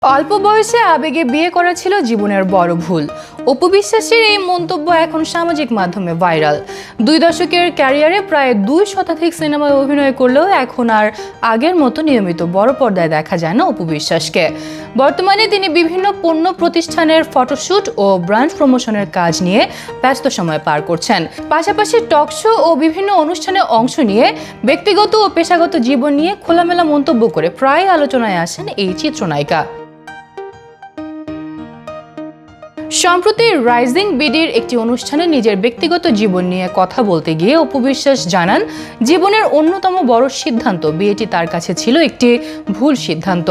অল্প বয়সে আবেগে বিয়ে করা ছিল জীবনের বড় ভুল। অপু বিশ্বাসের এই মন্তব্য এখন সামাজিক মাধ্যমে ভাইরাল। 2 দশকের ক্যারিয়ারে প্রায় 2 শতাধিক সিনেমায় অভিনয় করলেও এখন আর আগের মতো নিয়মিত বড় পর্দায় দেখা যায় না অপু বিশ্বাসকে। বর্তমানে তিনি বিভিন্ন পণ্য প্রতিষ্ঠানের ফটোশুট ও ব্র্যান্ড প্রমোশনের কাজ নিয়ে ব্যস্ত সময় পার করছেন। পাশাপাশি টক শো ও বিভিন্ন অনুষ্ঠানে অংশ নিয়ে ব্যক্তিগত ও পেশাগত জীবন নিয়ে খোলামেলা মন্তব্য করে প্রায় আলোচনায় আসেন এই চিত্রনায়িকা। সম্প্রতি রাইজিং বিডির একটি অনুষ্ঠানে নিজের ব্যক্তিগত জীবন নিয়ে কথা বলতে গিয়ে অপু বিশ্বাস জানান, জীবনের অন্যতম বড় সিদ্ধান্ত বিয়েটি তার কাছে ছিল একটি ভুল সিদ্ধান্ত।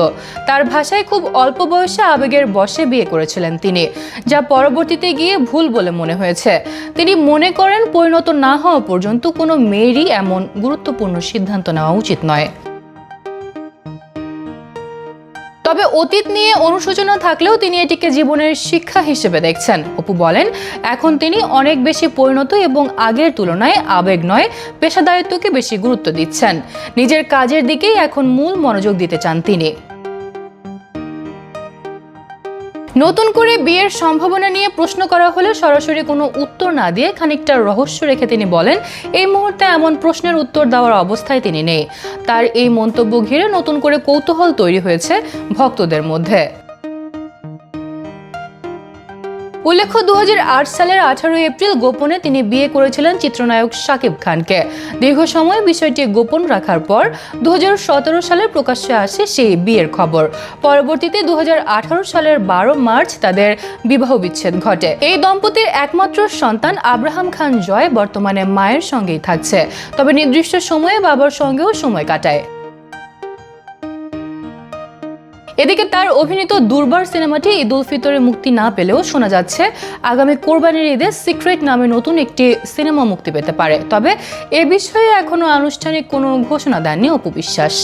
তার ভাষায় খুব অল্প বয়সে আবেগের বশে বিয়ে করেছিলেন তিনি, যা পরবর্তীতে গিয়ে ভুল বলে মনে হয়েছে। তিনি মনে করেন পরিণত না হওয়া পর্যন্ত কোনো মেয়েরই এমন গুরুত্বপূর্ণ সিদ্ধান্ত নেওয়া উচিত নয়। তবে অতীত নিয়ে অনুশোচনা থাকলেও তিনি এটিকে জীবনের শিক্ষা হিসেবে দেখছেন। অপু বলেন, এখন তিনি অনেক বেশি পরিণত এবং আগের তুলনায় আবেগ নয়, পেশাদারিত্বকে বেশি গুরুত্ব দিচ্ছেন। নিজের কাজের দিকেই এখন মূল মনোযোগ দিতে চান তিনি। নতুন করে বিয়ের সম্ভাবনা নিয়ে প্রশ্ন করা হলে সরাসরি কোনো উত্তর না দিয়ে খানিকটা রহস্য রেখে তিনি বলেন, এই মুহূর্তে এমন প্রশ্নের উত্তর দেওয়ার অবস্থায় তিনি নেই। তার এই মন্তব্য ঘিরে নতুন করে কৌতূহল তৈরি হয়েছে ভক্তদের মধ্যে। উল্লেখ্য, 2008 সালের 18 এপ্রিল গোপনে তিনি বিয়ে করেছিলেন চিত্রনায়ক শাকিব খানকে। দীর্ঘ সময় বিষয়টি গোপন রাখার পর 2017 সালে প্রকাশ্যে আসে সেই বিয়ের খবর। পরবর্তীতে 2018 সালের 12 মার্চ তাদের বিবাহ বিচ্ছেদ ঘটে। এই দম্পতির একমাত্র সন্তান আব্রাহাম খান জয় বর্তমানে মায়ের সঙ্গেই থাকছে, তবে নির্দিষ্ট সময়ে বাবার সঙ্গেও সময় কাটায়। এদিকে তার অভিনীত দুর্বার সিনেমাটি ঈদ উল ফিতরে মুক্তি না পেলেও শোনা যাচ্ছে আগামী কোরবানির ঈদে সিক্রেট নামে নতুন একটি সিনেমা মুক্তি পেতে পারে। তবে এ বিষয়ে এখনো আনুষ্ঠানিক কোনো ঘোষণা দেননি অপু বিশ্বাস।